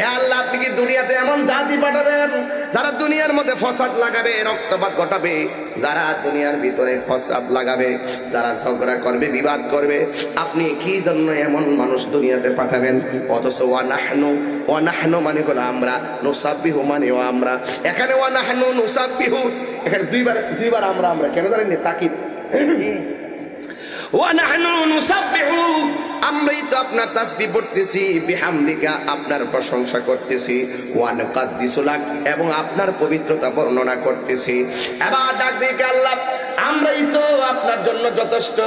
এ আল্লাহ, আপনি কি দুনিয়াতে এমন জাতি পাঠাবেন যারা দুনিয়ার মধ্যে ফসাদ লাগাবে, রক্তপাত ঘটাবে, যারা দুনিয়ার ভিতরে ফসাদ লাগাবে, যারা ঝগড়া করবে, বিবাদ করবে? আপনি কি জন্য এমন মানুষ দুনিয়াতে পাঠাবেন? অথচ ওয়ানাহনু মানে হলো আমরা, নুসাব্বিহু মানেও আমরা। এখানে ওয়ানাহনু নুসাব্বিহু, এখানে দুইবার আমরা কেন জানেন? তাকিদ। ওয়ানাহনু নুসাব্বিহু, আমরাই তো আপনার তাসবিহ পড়তেছি, বিহামদিকা আপনার প্রশংসা করতেছি, ওয়া নুকাদ্দিসু লাক এবং আপনার পবিত্রতা বর্ণনা করতেছি। এবার ডাক দিকে আল্লাহ, আমরাই তো আপনার জন্য যথেষ্ট,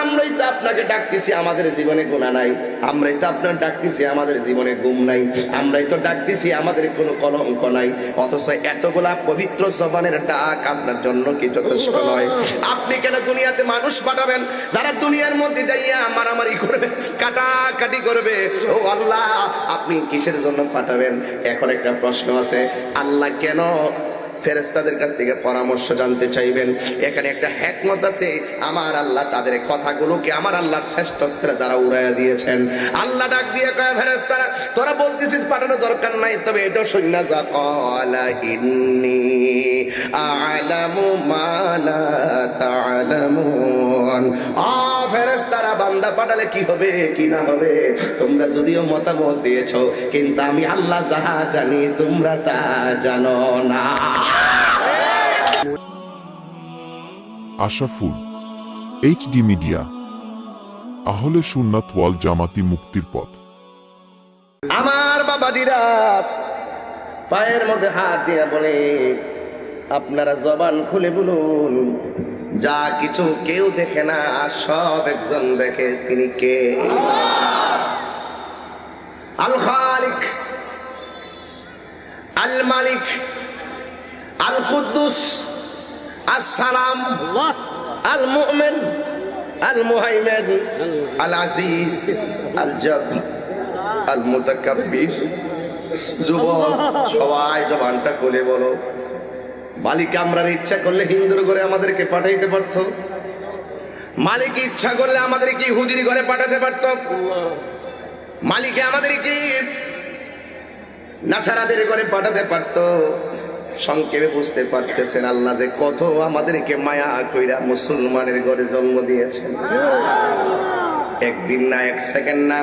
আমরাই তো আপনাকে ডাকতেছি, আমাদের জীবনে গুনাহ নাই, আমরাই তো আপনার ডাকতেছি, আমাদের জীবনে গুম নাই, আমরাই তো ডাকতেছি, আমাদের কোনো কলঙ্ক নাই, অথচ এতগুলা পবিত্র জবানের ডাক আপনার জন্য কি যথেষ্ট নয়? আপনি কেন দুনিয়াতে মানুষ পাঠাবেন যারা দুনিয়ার মধ্যে যাইয়া মারামারি করবে, কাটাকাটি করবে? ও আল্লাহ, আপনি কিসের জন্য পাঠাবেন? এখন একটা প্রশ্ন আছে, আল্লাহ কেন ফেরেশতাদের কাছ থেকে পরামর্শ জানতে চাইবেন? এখানে একটা হিকমত আছে। আমার আল্লাহ তাদের কথাগুলোকে আমার আল্লাহর শ্রেষ্ঠত্বের দ্বারা উড়াইয়া দিয়েছেন। আল্লাহ ডাক দিয়ে কয়, ফেরেশতারা তোরা বলতেছিস পাঠানো দরকার নাই, তবে এটাও শুননা যা, ক্বালা ইন্নী আ'লামু মা লা তা'লামুন। ফেরেশতারা, বান্দা পাঠালে কি হবে কি না হবে তোমরা যদিও মতামত দিয়েছো, কিন্তু আমি আল্লাহ যাহা জানি তোমরা তা জানো না। আশাফুল HD মিডিয়া, আহলে সুন্নাত ওয়াল জামাতি, মুক্তির পথ। আমার বাবাজিরা পায়ের মধ্যে হাত দিয়ে বলে, আপনারা জবান খুলে বলুন, যা কিছু কেউ দেখে না সব একজন দেখে, তিনি কে? আল খালিক, আল মালিক, আল কুদ্দুস, আসসালাম, আল মুমিন, আল মুহাইমিন, আল আজিজ, আল জব্বার, আল মুতাকাব্বির। যুবক সবাই জবানটা খুলে বলো। মালিক আমরার ইচ্ছা করলে হিন্দুর ঘরে আমাদেরকে পাঠাইতে পারতো, মালিক ইচ্ছা করলে আমাদেরকে ইহুদির ঘরে পাঠাতে পারতো, মালিক আমাদেরকে নাসারাদের ঘরে পাঠাতে পারতো। সংক্ষেপে বুঝতে পারতেছেন আল্লাহ যে কত আমাদেরকে মায়া কইরা মুসলমানের ঘরে জন্ম দিয়েছেন। একদিন না, এক সেকেন্ড না,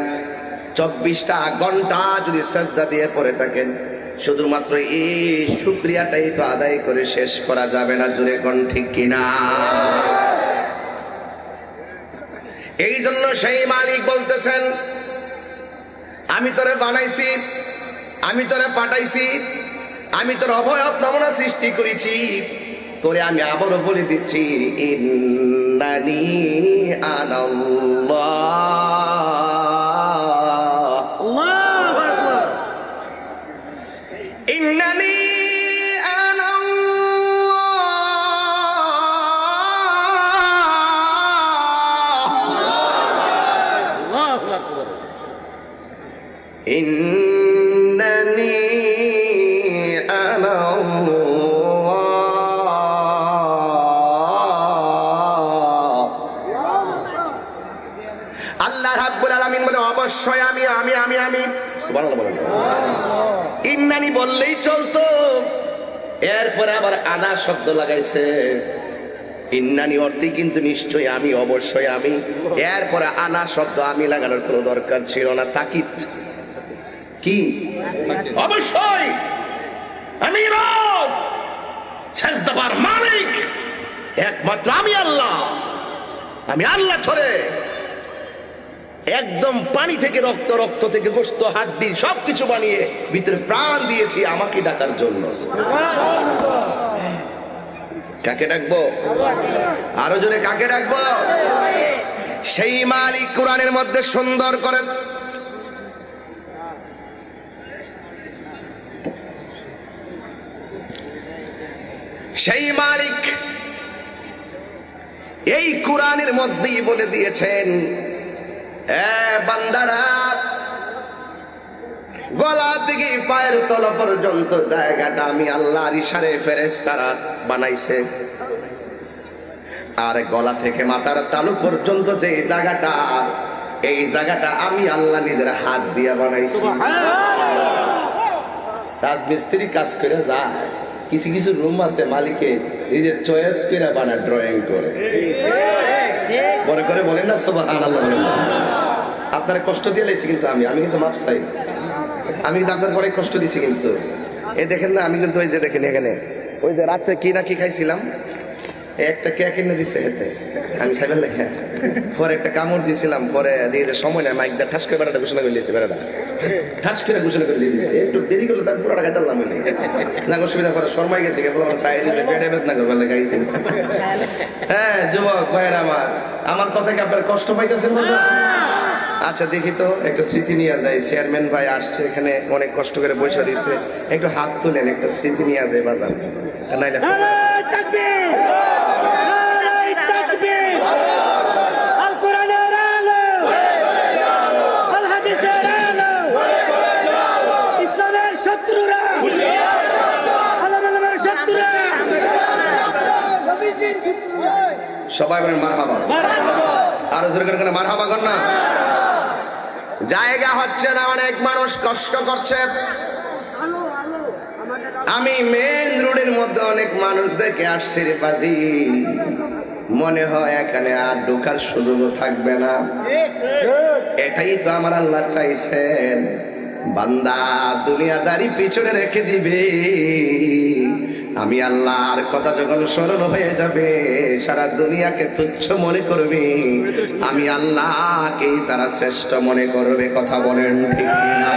24টা ঘন্টা যদি সাজদা দিয়ে পড়ে থাকেন, শুধুমাত্র এই শুকরিয়াটাই তো আদায় করে শেষ করা যাবে না। জুড়ে কোন ঠিক কিনা? এই জন্য সেই মালিক বলতেছেন, আমি তোরে বানাইছি, আমি তোরে পাঠাইছি, আমি তোর অবয়ব নমুনা সৃষ্টি করেছি, তোরে আমি আবারও বলে দিচ্ছি, ইন্নানি আনাল্লাহ, ইন্নানি ইন্নানি আল্লাহ রাব্বুল আলামিন বলে, অবশ্যই আমি আমি আমি আমি সুবহানাল্লাহ বলেন। ইন্নানি বললেই চলতো, এরপরে আবার আনা শব্দ লাগাইছে। ইন্নানি অর্থে কিন্তু নিশ্চয়ই আমি, অবশ্যই আমি, এরপরে আনা শব্দ আমি লাগানোর কোনো দরকার ছিল না। তাকিদ কি? অবশ্যই আমি রব, সাজদাবার মালিক একমাত্র আমি আল্লাহ। আমি আল্লাহ ধরে একদম পানি থেকে রক্ত, রক্ত থেকে গোশত, হাড্ডি সবকিছু বানিয়ে ভিতরে প্রাণ দিয়েছি আমাকে ডাকার জন্য। কাকে ডাকবো? আরো জোরে কাকে ডাকবো? সেই মালিক কোরআনের মধ্যে সুন্দর করে সেই মালিক এই কোরআনের মধ্যেই বলে দিয়েছেন, বান্দারা গলা থেকে পায়ের তলা পর্যন্ত জায়গাটা আমি আল্লাহর ইশারায় ফেরেশতারা বানাইছে, আর গলা থেকে মাথার তালু পর্যন্ত যে জায়গাটা, এই জায়গাটা আমি আল্লাহ নিজের হাত দিয়ে বানাইছি। রাজমিস্ত্রি কাজ করে যায়, কিছু কিছু রুম আছে মালিকে নিজের চয়েস করে বানা, ড্রয়িং করে বড় করে বলেন না সুবহানাল্লাহ। বলেন আপনারা কষ্ট দিয়ে লেছি, কিন্তু আমি কিন্তু মাপ চাই, আমি কিন্তু আপনার অনেক কষ্ট দিছি। কিন্তু এই দেখেন না, আমি কিন্তু ওই যে দেখেন এখানে ওই যে রাত্রে কি না কি খাইছিলাম, একটা কেক এনে দিছে হেতে, আমি খাইবার লেখা পরে একটা কামড় দিয়েছিলাম, পরে দিয়ে যে সময় না মাইক দা ঠাস করে বেড়াটা ঘোষণা করে দিয়েছে, বেড়াটা ঠাস করে ঘোষণা করে দিয়ে দিয়েছে, একটু দেরি করলে তার পুরোটা খাইতাম না, অসুবিধা করে শর্মাই গেছে, চাই দিয়েছে পেটে বেদনা করবার লেগে গেছে। হ্যাঁ যুবক ভাইয়ের আমার কথা কি আপনার কষ্ট পাইতেছেন? আচ্ছা দেখি তো একটা স্মৃতি নিয়ে যায়, চেয়ারম্যান ভাই আসছে এখানে, অনেক কষ্ট করে বসে দিয়েছে, একটু হাত তুলেন, একটা স্মৃতি নিয়ে যায় বাজার নাইলে সবাই বলেন মারহাবা, আরো জোরে করে মারহাবা কর না। জায়গা হচ্ছে না, অনেক মানুষ কষ্ট করছে। আমি মেন রোডের মধ্যে অনেক মানুষ দেখে আসছি রে পাজি, মনে হয় এখানে আর ঢোকার সুযোগও থাকবে না। এটাই তো আমার আল্লাহ চাইছেন, বান্দা দুনিয়াদারি পিছনে রেখে দিবে, আমি আল্লাহর কথা যখন স্মরণ হয়ে যাবে সারা দুনিয়াকে তুচ্ছ মনে করবে, আমি আল্লাহকে তারা শ্রেষ্ঠ মনে করবে। কথা বলেন ঠিক না?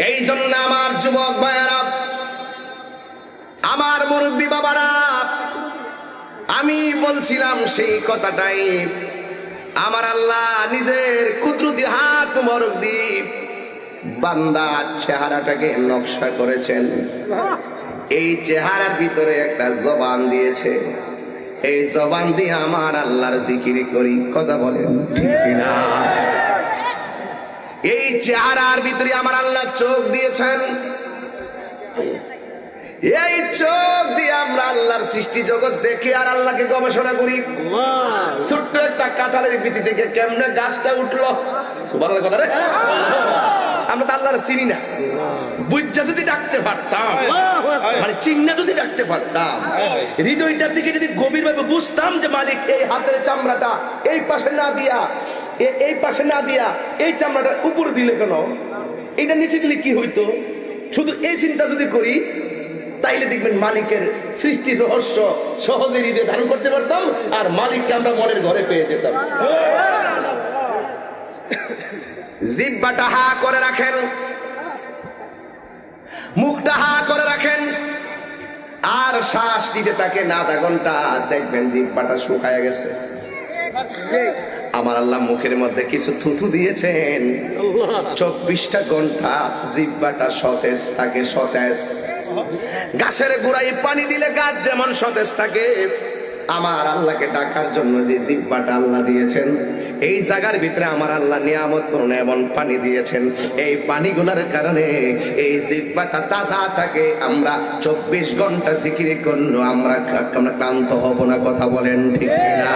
এই জন্য আমার যুবক ভাইয়েরা, আমার মুরব্বী বাবারা, আমি বলছিলাম সেই কথাটাই, আমার আল্লাহ নিজের কুদরতি হাত মোবারক দিয়ে বান্দার চেহারাটাকে নকশা করেছেন। এই চেহারার ভিতরে একটা জবান দিয়েছে, এই জবান দিয়ে আমার আল্লাহর জিকির করি। কথা বলেন ঠিক না? এই চেহারার ভিতরে আমার আল্লাহ চোখ দিয়েছেন, এই চোখ দিয়ে আমরা আল্লাহর সৃষ্টি জগৎ দেখি আর আল্লাহকে গবেষণা করি। ছোট্ট একটা কাঁঠালের বিচি থেকে কেমনে গাছটা উঠলো, সুবহানাল্লাহ কথা রে। আমরা তো আল্লাহর চিনি না, বুঝা যদি ডাকতে পারতাম, মানে চিন্না যদি ডাকতে পারতাম, হৃদয়টার দিকে যদি গভীর ভাবে বুঝতাম যে মালিক এই হাতের চামড়াটা এই পাশে না দিয়া, এই পাশে না দিয়া এই চামড়াটা উপরে দিলে কেন, এটা নিচে দিলে কি হইতো, শুধু এই চিন্তা যদি করি তাইলে দেখবেন মালিকের সৃষ্টির রহস্য সহজে হৃদয়ে ধারণ করতে পারতাম, আর মালিককে আমরা মনের ঘরে পেয়ে যেতাম। জিহ্বাটা হা করে রাখেন, মুখটা হা করে রাখেন, আর শ্বাস নিতে থাকে না আধা ঘন্টা, দেখবেন জিহ্বাটা শুকায় গেছে। আমার আল্লাহ মুখের মধ্যে কিছু থুথু দিয়েছেন, 24টা ঘন্টা জিহ্বাটা সতেজ থাকে, সতেজ। গাছের গোড়ায় পানি দিলে গাছ যেমন সতেজ থাকে, আমার আল্লাহকে ডাকার জন্য যে জিহ্বাটা আল্লাহ দিয়েছেন, এই জায়গার ভিতরে আমার আল্লাহ নিয়ামতপূর্ণ এমন পানি দিয়েছেন, এই পানিগুলোর কারণে এই জিহ্বাটা তাজা থাকে। আমরা 24 ঘন্টা জিকির করলো আমরা ক্লান্ত হব না। কথা বলেন ঠিক না?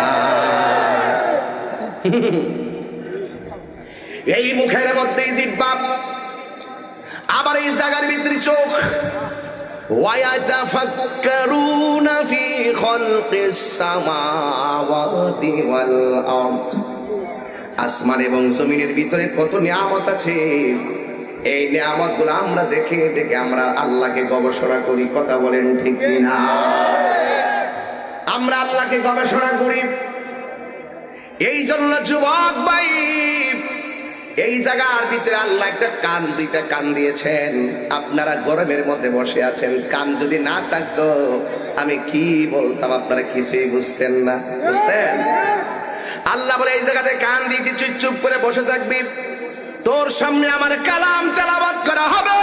এই মুখের মধ্যে জিহ্বা, আবার এই জায়গার ভিতরে চোখ। وَيَتَفَكَّرُونَ فِي خَلْقِ السَّمَاوَاتِ وَالْأَرْضِ, আসমান এবং জমিনের ভিতরে কত নিয়ামত আছে, এই নিয়ামত গুলো আমরা দেখে দেখে আমরা আল্লাহকে গবেষণা করি। কথা বলেন ঠিক না? আমরা আল্লাহকে গবেষণা করি। এই জন্য যুবক ভাই, এই জায়গার ভিতরে আল্লাহ একটা কান, দুইটা কান দিয়েছেন। আপনারা গরমের মধ্যে বসে আছেন, কান যদি না থাকতো আমি কি বলতাম আপনারা কিছুই বুঝতেন না, বুঝতেন? আল্লাহ বলে এই জায়গাতে কান দিয়ে চুপ করে বসে থাকবি, তোর সামনে আমার কালাম তেলাওয়াত করা হবে,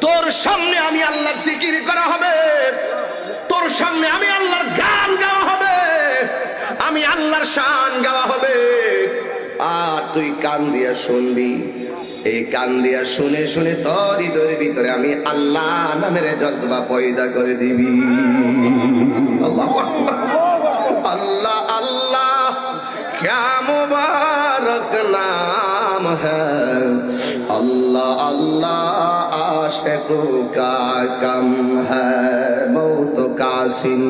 তোর সামনে আমি আল্লাহর জিকির করা হবে, তোর সামনে আমি আল্লাহর গান গাওয়া হবে, আমি আল্লাহর শান গাওয়া হবে, আর তুই কান দিয়া শুনবি। এই কান দিয়া শুনে শুনে তোর হৃদয়ের ভিতরে আমি আল্লাহ নামের জজবা পয়দা করে দিবি। আল্লাহ আল্লাহ क्या मुबारक नाम है, अल्लाह अल्लाह आशिकों का कम है। मौत कासिन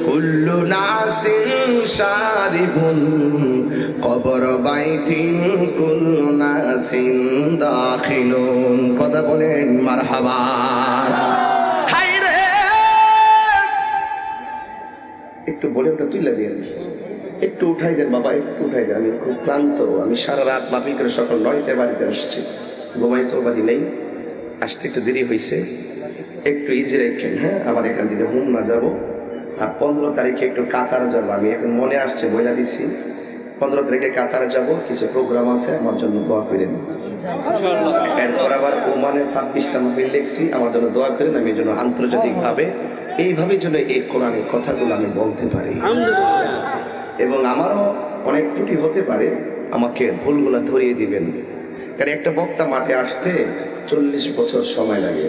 कुल्लु नासिन शारिबुन कब्र বাইতিন কুল্লু নাসিন দাখিলুন। কথা বলেন মারহাবা। হাই রে, একটু বলে ওটা তুলে দিন, একটু উঠাই দেন বাবা, একটু উঠাই দেন। আমি খুব ক্লান্ত, আমি সারা রাত মাহফিল করে সকাল 9টায় বাড়িতে আসছি, ঘুমাইতেও বাড়ি নেই, আসতে একটু দেরি হয়েছে, একটু ইজি রাখেন। হ্যাঁ, আবার এখান থেকে হুমনা যাব, আর 15 তারিখে একটু কাতার যাব। আমি এখন মনে আসছে, বইলা দিছি 15 তারিখে কাতার যাব, কিছু প্রোগ্রাম আছে, আমার জন্য দোয়া করেন। এরপর আবার ওমানে 26টা মাহফিল লিখছি, আমার জন্য দোয়া করেন। আমি যেন আন্তর্জাতিকভাবে এইভাবে যেন এই কোরআনের কথাগুলো আমি বলতে পারি, এবং আমারও অনেক ত্রুটি হতে পারে, আমাকে ভুলগুলো ধরিয়ে দিবেন। কারণ একটা বক্তা মাঠে আসতে 40 বছর সময় লাগে,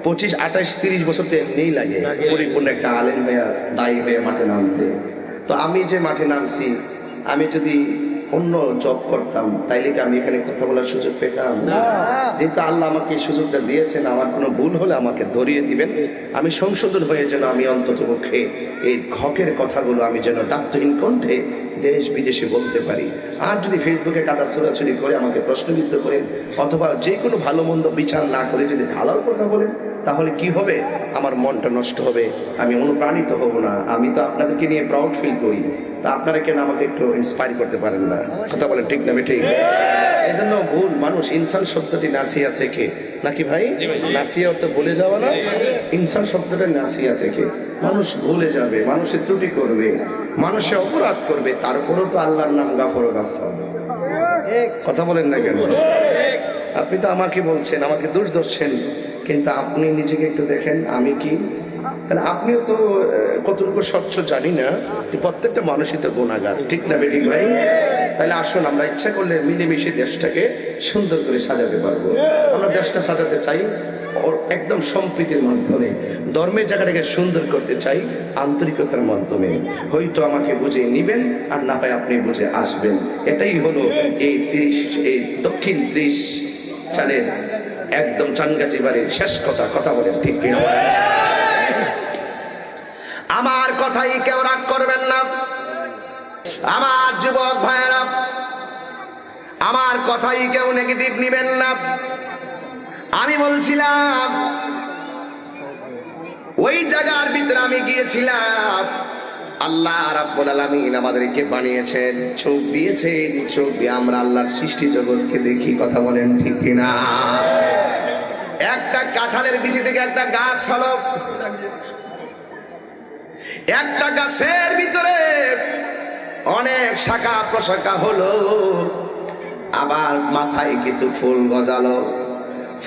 25, 28, 30 বছর তো এমনিই লাগে পরিপূর্ণ একটা আলেম ভাইয়া দায়ী হয়ে মাঠে নামতে। তো আমি যে মাঠে নামছি, আমি যদি অন্য জব করতাম তাইলে কি আমি এখানে কথা বলার সুযোগ পেতাম? যেহেতু আল্লাহ আমাকে এই সুযোগটা দিয়েছেন, আমার কোনো ভুল হলে আমাকে ধরিয়ে দিবেন, আমি সংশোধন হয়ে যেন আমি অন্তত পক্ষে এই হকের কথাগুলো আমি যেন দায়িত্বহীন কণ্ঠে দেশ বিদেশে বলতে পারি। আর যদি ফেসবুকে কাদা ছোড়াছুড়ি করে আমাকে প্রশ্নবিদ্ধ করেন, অথবা যে কোনো ভালো মন্দ বিচার না করে যদি ভালোর কথা বলেন, তাহলে কি হবে? আমার মনটা নষ্ট হবে, আমি অনুপ্রাণিত হব না। আমি তো আপনাদেরকে নিয়ে প্রাউড ফিল করি, তা আপনারা কেন আমাকে একটু ইন্সপায়ার করতে পারেন না? কথা বলেন ঠিক না ঠিক? এই জন্য ভুল মানুষ, ইনসান শব্দটি নাসিয়া থেকে, নাকি ভাই? নাসিয়া তো ভুলে যাওয়া না, ইনসান শব্দটা নাসিয়া থেকে। মানুষ ভুলে যাবে, মানুষের ত্রুটি করবে, মানুষে অপরাধ করবে, তারপরেও তো আল্লাহর নাম গাফর ও গাফফার। কথা বলেন না কেন? আপনি তো আমাকে বলছেন, আমাকে দোষ ধরছেন, কিন্তু আপনি নিজেকে একটু দেখেন, আমি কি? তাহলে আপনিও তো কতটুকু স্বচ্ছ জানি না, প্রত্যেকটা মানুষই তো গুনাহগার, ঠিক না বেঠিক ভাই? তাহলে আসুন আমরা ইচ্ছা করলে মিলেমিশে দেশটাকে সুন্দর করে সাজাতে পারবো। আমরা দেশটা সাজাতে চাই একদম সম্প্রীতির মাধ্যমে, ধর্মের জায়গাটাকে সুন্দর করতে চাই আন্তরিকতার মাধ্যমে। হয়তো আমাকে বুঝে নিবেন, আর না হয় আপনি বুঝে আসবেন। এটাই হলো এই দক্ষিণ 30 সালের একদম চানগাছি বাড়ির শেষ কথা। কথা বলেন ঠিক কিনা? আমার কথাই কেউ রাগ করবেন না, আমার যুবক ভাইয়েরা, আমার কথাই কেউ নেগেটিভ নিবেন না। আমি বলছিলাম ওই জায়গার ভিতরে আমি গিয়েছিলাম, আল্লাহ রাব্বুল আলামিন আমাদেরকে বানিয়েছেন, চোখ দিয়েছেন, চোখ দিয়ে আমরা আল্লাহর সৃষ্টি জগৎকে দেখি। কথা বলেন ঠিক কিনা? একটা কাঁঠালের বিচি থেকে একটা গাছ হলো, একটা গাছের ভিতরে অনেক শাখা প্রশাখা হলো, আবার মাথায় কিছু ফুল গজালো,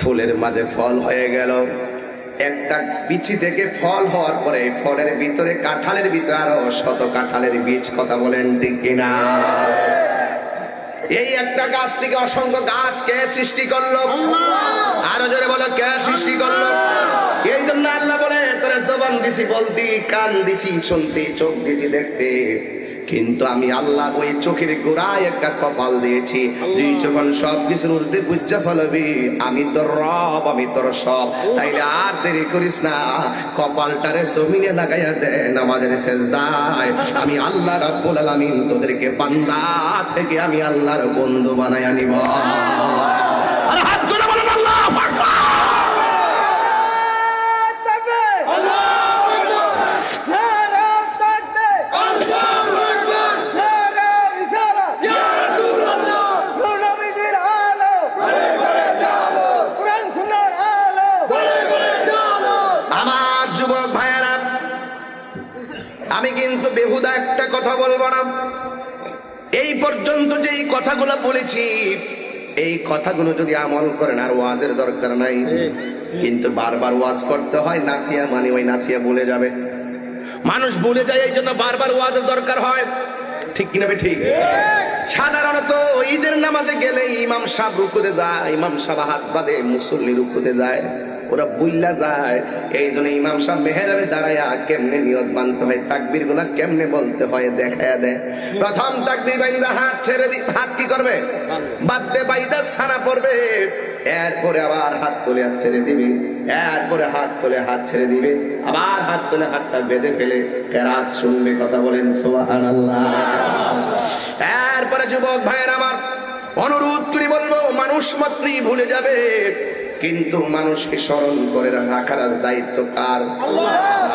ফুলের মাঝে ফল হয়ে গেল। একটা বিচি থেকে ফল হওয়ার পরে ফলের ভিতরে, কাঁঠালের ভিতরে আরো শত কাঁঠালের বীজ। কথা বলেন ঠিক কিনা? এই একটা গাছ থেকে অসংখ্য গাছ কে সৃষ্টি করলো? আরো জোরে বলো, কে সৃষ্টি করলো? এই জন্য আল্লাহ বলে, তোরে জবান দিছি বলতি, কান দিছি শুনতে, চোখ দিছি দেখতে, কিন্তু আমি আল্লাহ ওই চোখের গোড়ায় একটা কপাল দিয়েছি। তুই যখন সব কিছুর ঊর্ধ্বে বুঝা ফেলবি আমি তোর রব, আমি তোর সব, তাইলে আর দেরি করিস না, কপালটারে জমিনে লাগাইয়া দে, নামাজের সেজদায় আমি আল্লাহ রাব্বুল আলামিন তোদেরকে বান্দা থেকে আমি আল্লাহর বন্ধু বানাইয়া নিব। আর হাত তুলে বলেন আল্লাহু আকবার। আমি কিন্তু বেহুদা একটা কথা বলবো না। এই পর্যন্ত যে এই কথাগুলো বলেছি, এই কথাগুলো যদি আমল করেন আর ওয়াজের দরকার নাই, কিন্তু বারবার ওয়াজ করতে হয়। নাসিয়া মানে ওই নাসিয়া ভুলে যাবে, মানুষ ভুলে যায়, এই জন্য বারবার ওয়াজের দরকার হয়। ঠিক কিনা ঠিক? সাধারণত ঈদের নামাজে গেলে ইমাম সাহেব রুকুতে যায়, ইমাম সাহেব হাত বাঁধে, মুসল্লি রুকুতে যায়, ওরা বুইল্লা যায়। এই জন্য ইমাম সাহেব মেহরাবে দাঁড়ায়া কেমনে নিয়ত বানতে হয়, তাকবীর গুলা কেমনে বলতে হয় দেখায়া দেয়। প্রথম তাকবীর বাইন্দা হাত ছেড়ে দি, হাত কি করবে? বাদবে বাইদা ছানা পড়বে। এরপরে আবার হাত তুলে হাত ছেড়ে দিবে, এরপরে হাত তুলে হাত ছেড়ে দিবে, আবার হাত তুলে হাতটা বেঁধে ফেলে কেরাত শুনবে। কথা বলেন সুবহানাল্লাহ। এরপরে যুবক ভাইয়ের আমার অনুরোধ করি বলবো, মানুষ মাত্রই ভুলে যাবে, কিন্তু মানুষকে স্মরণ করে রাখার দায়িত্ব কার?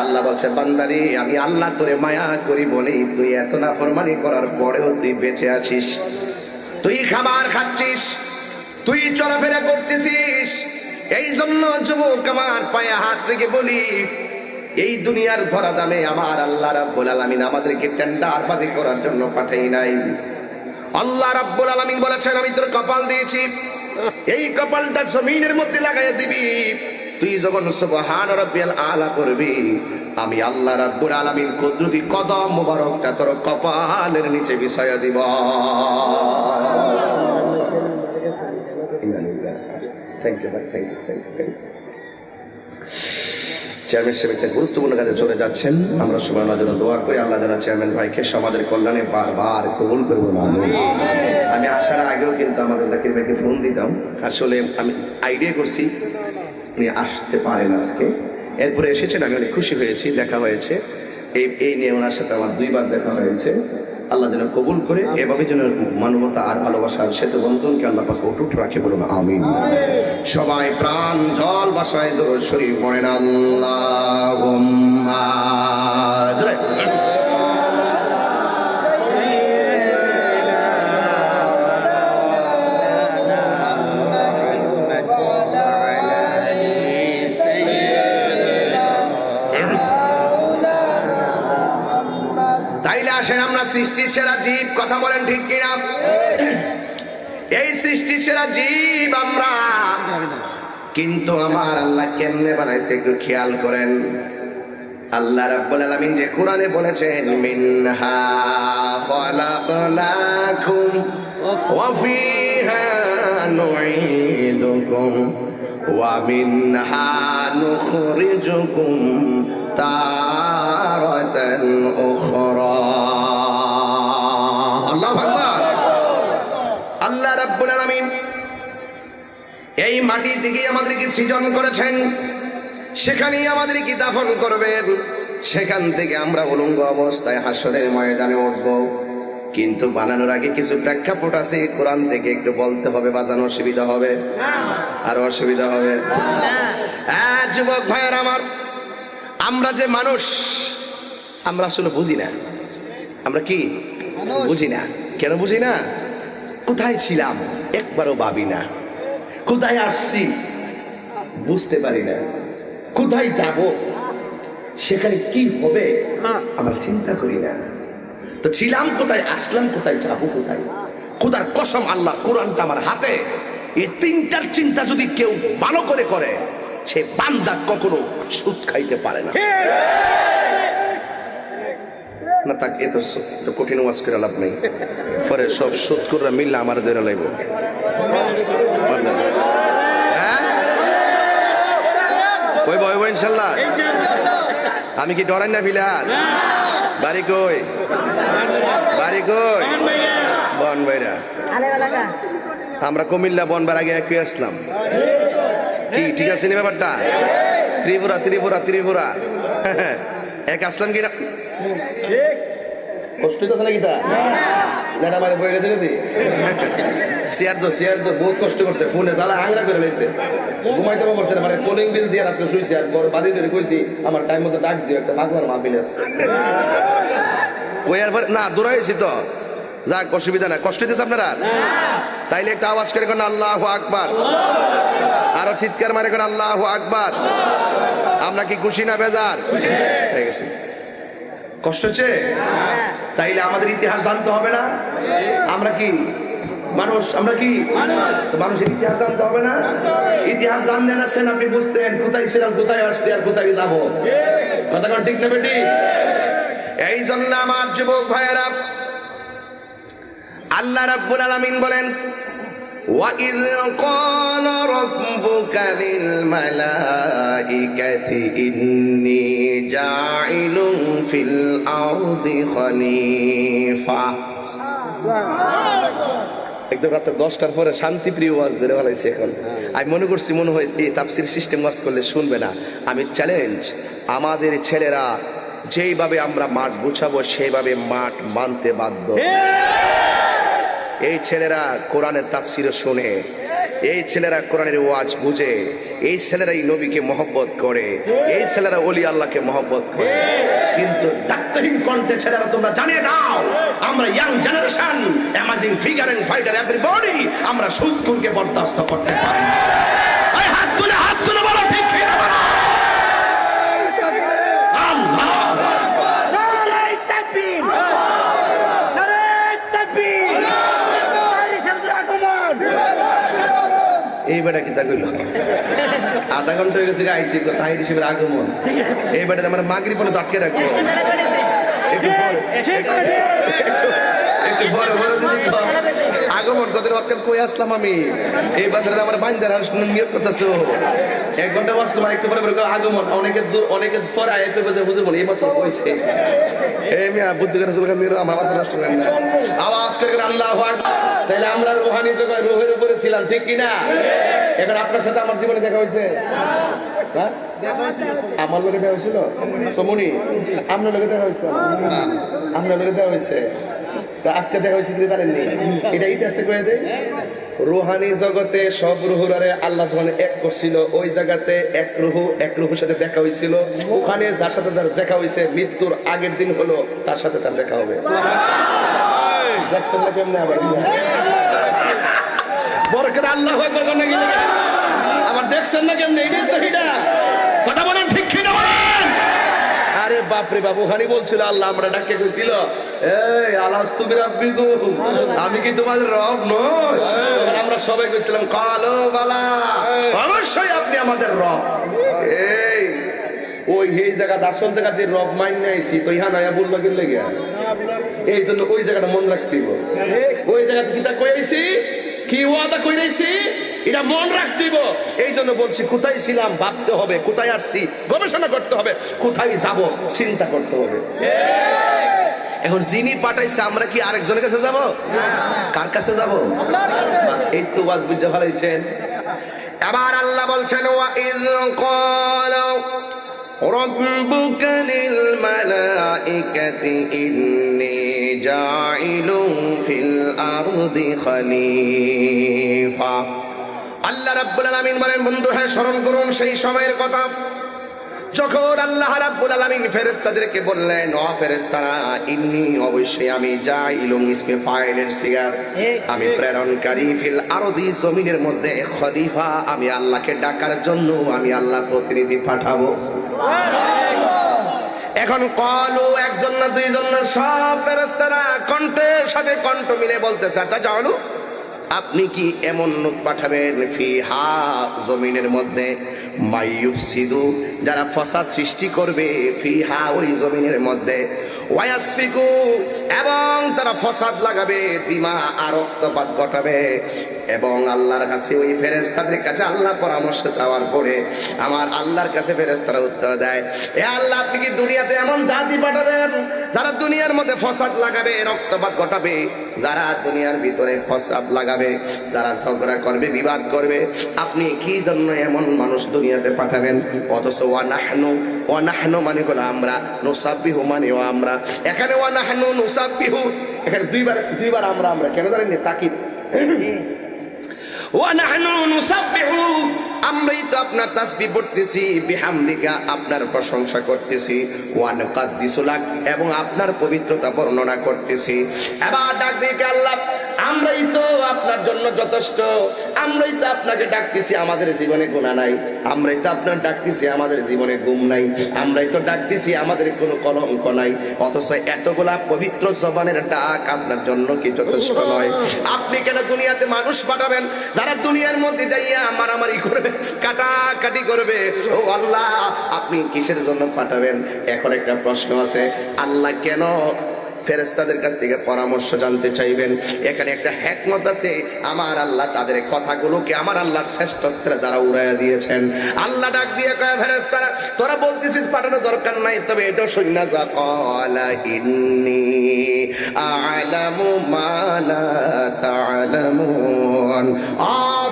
আল্লাহ বলছে, বান্দারে আমি আল্লাহ তোরে মায়া করি বলেই তুই এত নাফরমানি করার পরেও তুই বেঁচে আছিস, তুই খাবার খাচ্ছিস, তুই চলাফেরা করতেছিস। এই জন্য যুবক আমার পায়ে হাত রেখে বলি, এই দুনিয়ার ধরা দামে আমার আল্লাহ রাব্বুল আলামিন আমাদেরকে টেন্ডারবাজি করার জন্য পাঠাই নাই। আল্লাহ রাব্বুল আলামিন বলেছেন, আমি তোর কপাল দিয়েছি, এই কপালটা জমিনের মধ্যে লাগাইয়া দিবি, তুই যখন সুবহান রাব্বিয়াল আলা করবি, আমি আল্লাহ রাব্বুল আলামিন কুদরতি কদম মোবারকটা তোর কপালের নিচে বিছাইয়া দিব। থ্যাংক ইউ ভাই, thank you, thank you. Chairman সাহেব একটা গুরুত্বপূর্ণ কাজে চলে যাচ্ছেন, আমরা সবাই আল্লাহ যেন দোয়া করি, আল্লাহ যেন চেয়ারম্যান ভাইকে সমাজের কল্যাণে বারবার কবুল করবো না। আমি আসার আগেও কিন্তু আমাদের জাকির ভাইকে ফোন দিতাম, আসলে আমি আইডিয়া করছি উনি আসতে পারেন আজকে, এরপরে এসেছেন, আমি অনেক খুশি হয়েছি, দেখা হয়েছে। এই নিয়ে ওনার সাথে আমার 2 বার দেখা হয়েছে। আল্লাহ যেন কবুল করে, এভাবে যেন মানবতা আর ভালোবাসার সেতু বন্ধনকে আল্লাহ পাক অটুট রাখে, বলুন আমিন। সবাই প্রাণ জল বাসায় দরুদ শরীফ পড়েন, আল্লাহুম্মা জোরে। তাইলে আসেন আমরা সৃষ্টির সেরা জীব, কথা বলেন ঠিক কিনা? এই সৃষ্টির সেরা জীব আমরা, কিন্তু আমার আল্লাহ কেমনে বানাইছে একটু খেয়াল করেন। আল্লাহ রাব্বুল আলামিন যে কোরআনে বলেছেন, মিনহা খালাকনাকুম ওয়া ফিহা নুঈদুকুম ওয়া মিনহা নুখরিজুকুম তারাতান উখরা। আল্লাহু আকবার। আল্লাহ রাব্বুল আলামিন এই মাটি থেকে আমাদেরকে সৃজন করেছেন, সেখানেই আমাদেরকে দাফন করবেন, সেখান থেকে আমরা উলঙ্গ অবস্থায় হাসরের ময়দানে উঠব। কিন্তু বানানোর আগে কিছু প্রেক্ষাপট আছে, কোরআন থেকে একটু বলতে হবে, বাজানো অসুবিধা হবে, আর অসুবিধা হবে। যুবক ভাইয়ের আমার, আমরা যে মানুষ, আমরা আসলে বুঝি না, আমরা কি বুঝি না। কেন বুঝি না? কোথায় ছিলাম একবারও ভাবি না, কোথায় আসছি বুঝতে পারি না, কোথায় যাব সেখানে কি হবে আমরা চিন্তা করি না। তো ছিলাম কোথায়, আসলাম কোথায়, যাব কোথায়? খোদার কসম, আল্লাহ কোরআনটা আমার হাতে, এই 3টার চিন্তা যদি কেউ ভালো করে করে, সে বান্দা কখনো সুদ খাইতে পারে না। না তাক এ তো কঠিন ওয়াজ করে লাভ নেই, পরে সব সুদ করে মিললে আমার ধরে লাইব। হ্যাঁ কই বই বই ইনশাল্লাহ। আমি কি ডরাই না ফিলার? বাড়ি কই? বাড়ি কই? বন বাইরা। আমরা কুমিল্লা বনবার আগে এক আসলাম, কি ঠিক আছে না ব্যাপারটা? ত্রিপুরা ত্রিপুরা ত্রিপুরা এক আসলাম কিনা? কষ্ট হইতেছে নাকি? তা লেটা মারে বয়ে গেছে নাকি? চেয়ার তো বহুত কষ্ট করছে, ফোনে জ্বালা আংরা করে লাইছে, ঘুমাইতে পারছে না, মানে কলিং বিল দিয়ে রাত্রে শুয়েছি। আর বড় বাদি ধরে কইছি আমার টাইম মতো ডাক দিও, একটা মাগবার মাহফিল আসছে। কইয়ার পরে না দৌড়াইছি তো, যাক অসুবিধা না। কষ্ট হইতেছে আপনারা? তাইলে একটা আওয়াজ করে কোন আল্লাহু আকবার, আরো চিৎকার মারে কোন আল্লাহু আকবার। আমরা কি খুশি না বেজার হয়ে গেছি? কষ্ট হচ্ছে? তাইলে আমাদের ইতিহাস জানতে হবে না? আমরা কি মানুষ? আমরা কি মানুষের ইতিহাস জানতে হবে না? ইতিহাস জানলেন আসেন, আপনি বুঝতেন কোথায় ছিলাম, কোথায় আসছি, আর কোথায় যাব। কথা কোন ঠিক না বেটি? এই জন্য আমার যুবক ভাইয়েরা, আল্লাহ রাব্বুল আলামিন বলেন, وَإِذْ قَالَ رَبُّكَ لِلْمَلَائِكَةِ إِنِّي جَاعِلٌ فِي الْأَرْضِ خَلِيفَةً। একদম রাত 10টার পরে শান্তিপ্রিয় ওয়াজ ধরে ফেলাইছে। এখন আমি মনে করছি মনে হয় এই তাফসীর সিস্টেম ওয়াজ করলে শুনবে না। আমি চ্যালেঞ্জ, আমাদের ছেলেরা যেইভাবে আমরা মাঠ গুছাবো সেইভাবে মাঠ মানতে বাধ্য। এই ছেলেরা কোরআনের তাফসীর শোনে, এই ছেলেরা কোরআনের ওয়াজ বুঝে, এই ছেলেরাই নবীকে মহব্বত করে, এই ছেলেরা ওলি আল্লাহকে মহব্বত করে। কিন্তু দায়িত্বহীন কণ্ঠে ছেলেরা তোমরা জানিয়ে দাও, আমরা young generation, amazing figure and fighter everybody, আমরা সুদখোরকে বরদাস্ত করতে পারি না। এই হাত তুলে বলো ঠিক কি না বলো? আল্লাহ এই বেটা কি তা কইল? আধা ঘন্টা হয়ে গেছে আইসি তাহির হিসেবে আগমন। এই বেটা আমার মাগরিব বলে আটকে রাখবো। একটু পরে যদি আগমন কত ওয়াক্ত কই আসলাম আমি এই বছরে আমার বাইন্দার নিয়োগ করতেছো 1 ঘন্টা বাস করবো, একটু পরে আগমন। অনেকে পরে আয় পেয়ে হুজুর বলে এই বছর কইছে এই মিয়া বুদ্ধি করে চলে মেরো আমার মাথা নষ্ট করেন না। আওয়াজ করে আল্লাহু আকবার। তাইলে আমরা রুহানি জগৎ রুহের উপরে ছিলাম, ঠিক কি না? এখন আপনার সাথে আমার জীবনে দেখা হয়েছে, হ্যাঁ? আমার লোকে দেখা হয়েছিল সমনি, আপনার লোকে দেখা হয়েছে, আপনার লোকে দেখা হয়েছে। তা আজকে দেখা হয়েছে কিন্তু জানেননি, এটা ইতিহাসটা করে দেয়। রুহানি জগতে সব রুহুরারে আল্লাহ যখন এক করছিল, ওই জায়গাতে এক রুহুর সাথে দেখা হয়েছিল। ওখানে যার সাথে যার দেখা হয়েছে মৃত্যুর আগের দিন হলো তার সাথে তার দেখা হবে। দেখছেন না কেমনে? আবার বড় করে আল্লাহু আকবার করতে গেলে আবার দেখছেন না কেমনে? এটাই তো এটা কথা বলেন, ঠিক কি না বলেন? আরে বাপরে বাবু, ওখানে বলছিল আল্লাহ আমরা ডাকে গেছিল, এই আলাস্তু বিরাব্বিকুম, আমি কি তোমাদের রব নই? আমরা সবাই কইছিলাম কালো বালা, অবশ্যই আপনি আমাদের রব। এই ওই জায়গা আসল জায়গা দিয়ে রব মাইন নাইছি তো ইহা নয়া বললো গেলে গিয়া, এই জন্য ওই জায়গাটা মনে রাখতে হবে। ওই জায়গাতে কিতা কইছি, কি ওয়াদা কইরাইছি, এটা মন রাখতে দিব। এই জন্য বলছি কোথায় ছিলাম ভাবতে হবে, কোথায় আসছি গবেষণা করতে হবে, কোথায় যাব চিন্তা করতে হবে। এখন যিনি পাঠাইছে আমরা কি আরেকজনের কাছে যাব? কার কাছে যাব? এই তো ওয়াজ বুঝতে ভালাইছেন। এবার আল্লাহ বলছেন ওয়াইয ক্বালা রাব্বুকা লিল মালাইকাতি ইন্নী জাইলুন ফিল আরদি খলিফা। আল্লাহ রাব্বুল আলামিন বলেন, বন্ধু হ্যাঁ স্মরণ করুন সেই সময়ের কথা যখন আল্লাহ রাব্বুল আলামিন ফেরেশতাদেরকে বললেন, ও ফেরেশতারা, ইন্নী অবশ্যই আমি জাইলুন ইসমে ফাইলের সিগার, আমি প্রেরণকারী ফিল আরদি জমিনের মধ্যে খলিফা, আমি আল্লাহকে ডাকার জন্য আমি আল্লাহ প্রতিনিধি পাঠাবো। এখন কলু একজন না দুইজন না, সব ফেরেশতারা কণ্ঠের সাথে কণ্ঠ মিলে বলতেছে, তা জানু আপনি কি এমন লোক পাঠাবেন ফিহা জমিনের মধ্যে মাইয়ুফসিদু যারা ফসাদ সৃষ্টি করবে, ফিহা ওই জমিনের মধ্যে, ওয়ায়াসফিকু এবং তারা ফসাদ লাগাবে, দিমা আর রক্তপাত ঘটাবে। এবং আল্লাহর কাছে ওই ফেরেশতাদের কাছে আল্লাহ পরামর্শ চাওয়ার পরে আমার আল্লাহর কাছে ফেরেশতারা উত্তর দেয়, এ আল্লাহ আপনি কি দুনিয়াতে এমন জাতি পাঠাবেন যারা দুনিয়ার মধ্যে ফসাদ লাগাবে, রক্তপাত ঘটাবে, যারা দুনিয়ার ভিতরে ফসাদ লাগাবে, যারা ঝগড়া করবে, বিবাদ করবে, আপনি কি জন্য এমন মানুষ দুনিয়াতে পাঠাবেন? অথচ ওয়ানাহনু মানে হলো আমরা, নুসাব্বিহু মানেও আমরা। এখানে ওয়ানাহনু নুসাব্বিহু, এখানে দুইবার আমরা কেন জানেন? তাকিদ ওয়ানাহনু নুসাব্বিহু, আমরাই তো আপনার তাসবিহ পড়তেছি, বিহামদিকা আপনার প্রশংসা করতেছি, ওয়া নুকাদ্দিসু লাক এবং আপনার পবিত্রতা বর্ণনা করতেছি। এবার ডাক দিকে আল্লাহ, আমরাই তো আপনার জন্য যথেষ্ট, আমরাই তো আপনাকে ডাকতেছি, আমাদের জীবনে গুনাহ নাই, আমরাই তো আপনার ডাকতেছি, আমাদের জীবনে গুম নাই, আমরাই তো ডাকতেছি, আমাদের কোনো কলঙ্ক নাই, অথচ এতগুলা পবিত্র জবানের ডাক আপনার জন্য কি যথেষ্ট নয়? আপনি কেন দুনিয়াতে মানুষ পাঠাবেন যারা দুনিয়ার মধ্যে যাইয়া মারামারি করবে, কাটাকাটি করবে? ও আল্লাহ, আপনি কিসের জন্য পাঠাবেন? এখন একটা প্রশ্ন আছে, আল্লাহ কেন ফেরেশতাদের কাছ থেকে পরামর্শ জানতে চাইবেন। এখানে একটা হিকমত আছে, আমার আল্লাহ তাদের কথাগুলোকে আমার আল্লাহর শ্রেষ্ঠত্বের দ্বারা উড়াইয়া দিয়েছেন। আল্লাহ ডাক দিয়ে কয়, ফেরেশতারা তোরা বলতেছিস পাঠানো দরকার নাই, তবে এটাও শুননা যা, ক্বালা ইন্নী আ'লামু মা লা তা'লামুন।